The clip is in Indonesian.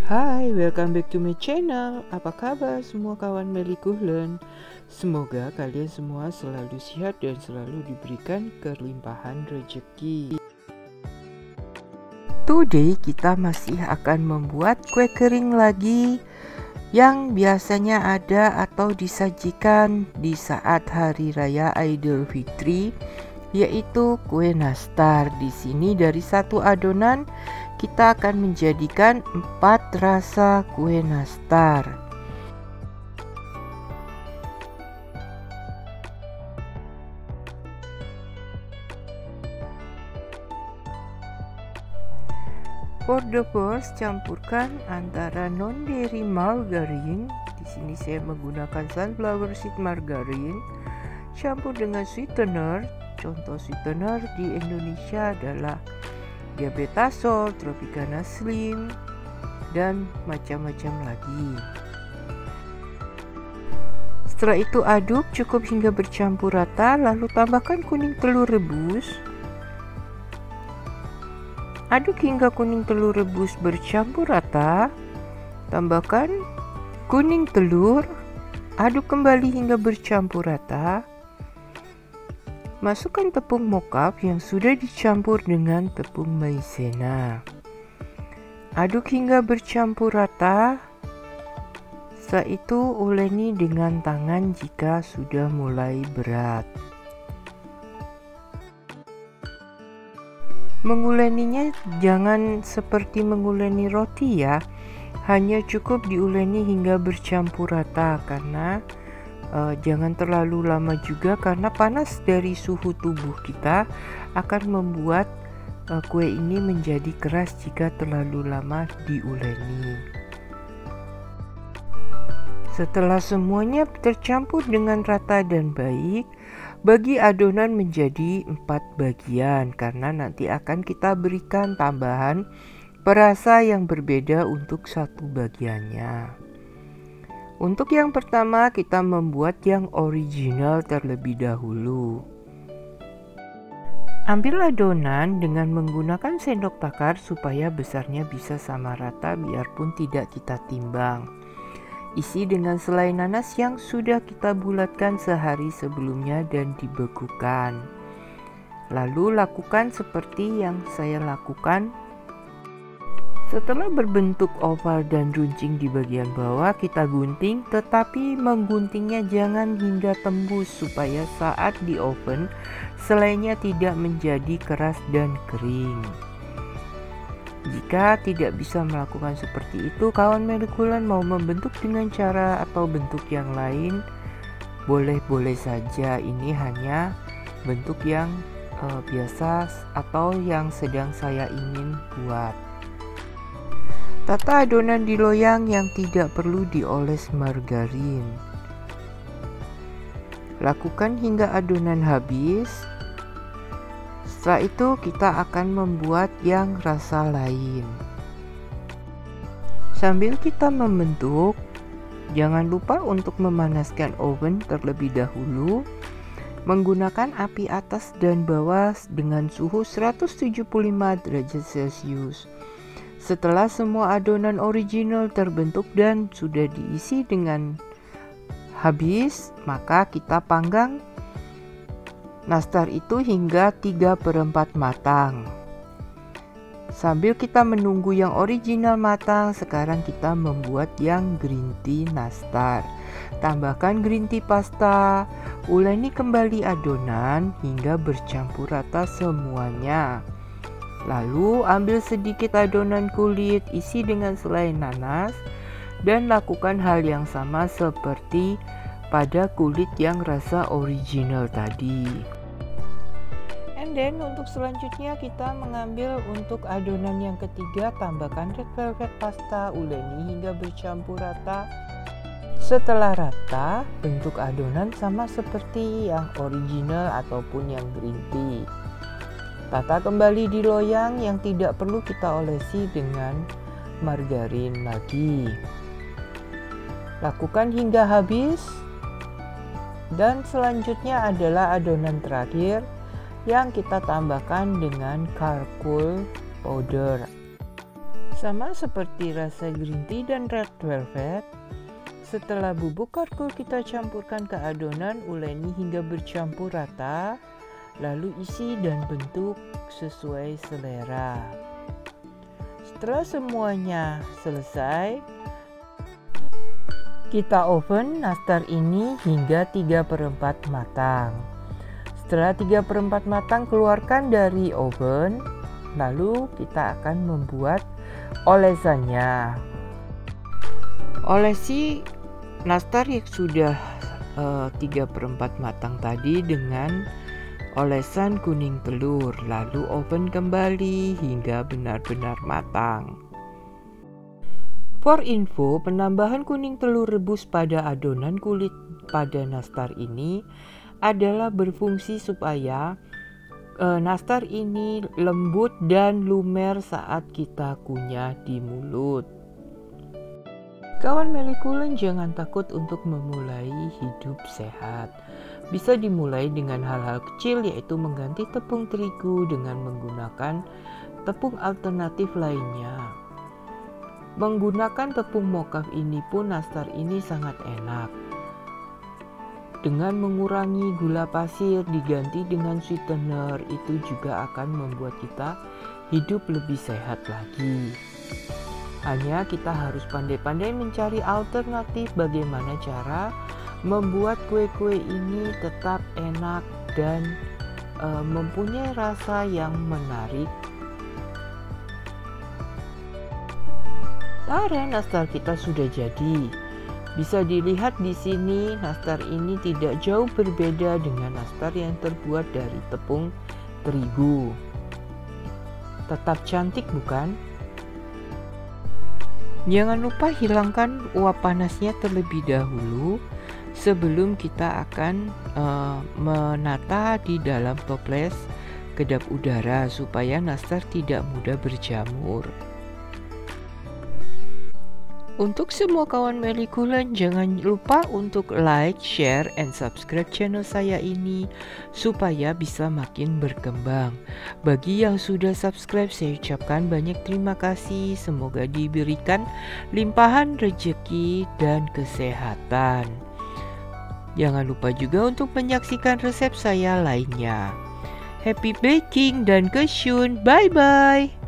Hai, welcome back to my channel. Apa kabar semua kawan Meli Kuhlen? Semoga kalian semua selalu sehat dan selalu diberikan kelimpahan rezeki. Today kita masih akan membuat kue kering lagi yang biasanya ada atau disajikan di saat hari raya Idul Fitri, yaitu kue nastar. Di sini dari satu adonan kita akan menjadikan 4 rasa kue nastar. For the first, campurkan antara non-dairy margarine. Di sini saya menggunakan sunflower seed margarine. Campur dengan sweetener. Contoh sweetener di Indonesia adalah diabetasol, tropicana slim, dan macam-macam lagi. Setelah itu aduk cukup hingga bercampur rata, lalu tambahkan kuning telur rebus. Aduk hingga kuning telur rebus bercampur rata. Tambahkan kuning telur, aduk kembali hingga bercampur rata. Masukkan tepung mocha yang sudah dicampur dengan tepung maizena. Aduk hingga bercampur rata. Setelah itu uleni dengan tangan jika sudah mulai berat. Menguleninya jangan seperti menguleni roti ya. Hanya cukup diuleni hingga bercampur rata karena jangan terlalu lama juga karena panas dari suhu tubuh kita akan membuat kue ini menjadi keras jika terlalu lama diuleni. Setelah semuanya tercampur dengan rata dan baik, bagi adonan menjadi 4 bagian karena nanti akan kita berikan tambahan perasa yang berbeda untuk satu bagiannya. Untuk yang pertama kita membuat yang original terlebih dahulu. Ambil adonan dengan menggunakan sendok takar supaya besarnya bisa sama rata biarpun tidak kita timbang. Isi dengan selai nanas yang sudah kita bulatkan sehari sebelumnya dan dibekukan. Lalu lakukan seperti yang saya lakukan. Setelah berbentuk oval dan runcing di bagian bawah, kita gunting, tetapi mengguntingnya jangan hingga tembus supaya saat di oven selainya tidak menjadi keras dan kering. Jika tidak bisa melakukan seperti itu, kawan Meli Kuhlen mau membentuk dengan cara atau bentuk yang lain, boleh-boleh saja. Ini hanya bentuk yang biasa atau yang sedang saya ingin buat. Tata adonan di loyang yang tidak perlu dioles margarin. Lakukan hingga adonan habis. Setelah itu kita akan membuat yang rasa lain. Sambil kita membentuk, jangan lupa untuk memanaskan oven terlebih dahulu menggunakan api atas dan bawah dengan suhu 175 derajat Celcius. Setelah semua adonan original terbentuk dan sudah diisi dengan habis, maka kita panggang nastar itu hingga 3/4 matang. Sambil kita menunggu yang original matang, sekarang kita membuat yang green tea nastar. Tambahkan green tea pasta, uleni kembali adonan hingga bercampur rata semuanya. Lalu ambil sedikit adonan kulit, isi dengan selai nanas dan lakukan hal yang sama seperti pada kulit yang rasa original tadi. And then untuk selanjutnya kita mengambil untuk adonan yang ketiga, tambahkan red velvet pasta, uleni hingga bercampur rata. Setelah rata, bentuk adonan sama seperti yang original ataupun yang green tea. Tata kembali di loyang yang tidak perlu kita olesi dengan margarin lagi. Lakukan hingga habis. Dan selanjutnya adalah adonan terakhir yang kita tambahkan dengan charcoal powder. Sama seperti rasa green tea dan red velvet, setelah bubuk karkol kita campurkan ke adonan, uleni hingga bercampur rata, lalu isi dan bentuk sesuai selera. Setelah semuanya selesai, kita oven nastar ini hingga 3/4 matang. Setelah 3/4 matang, keluarkan dari oven, lalu kita akan membuat olesannya. Olesi nastar yang sudah 3/4 matang tadi dengan olesan kuning telur, lalu oven kembali hingga benar-benar matang. For info, penambahan kuning telur rebus pada adonan kulit pada nastar ini adalah berfungsi supaya nastar ini lembut dan lumer saat kita kunyah di mulut. Kawan Melikulen, jangan takut untuk memulai hidup sehat. Bisa dimulai dengan hal-hal kecil, yaitu mengganti tepung terigu dengan menggunakan tepung alternatif lainnya. Menggunakan tepung mocaf ini pun nastar ini sangat enak. Dengan mengurangi gula pasir diganti dengan sweetener, itu juga akan membuat kita hidup lebih sehat lagi. Hanya kita harus pandai-pandai mencari alternatif bagaimana cara membuat kue-kue ini tetap enak dan mempunyai rasa yang menarik. Tara, nastar kita sudah jadi. Bisa dilihat di sini, nastar ini tidak jauh berbeda dengan nastar yang terbuat dari tepung terigu. Tetap cantik, bukan? Jangan lupa hilangkan uap panasnya terlebih dahulu sebelum kita akan menata di dalam toples kedap udara supaya nastar tidak mudah berjamur. Untuk semua kawan Melikulen, jangan lupa untuk like, share, and subscribe channel saya ini supaya bisa makin berkembang. Bagi yang sudah subscribe, saya ucapkan banyak terima kasih. Semoga diberikan limpahan rezeki dan kesehatan. Jangan lupa juga untuk menyaksikan resep saya lainnya. Happy baking dan kesyun. Bye-bye.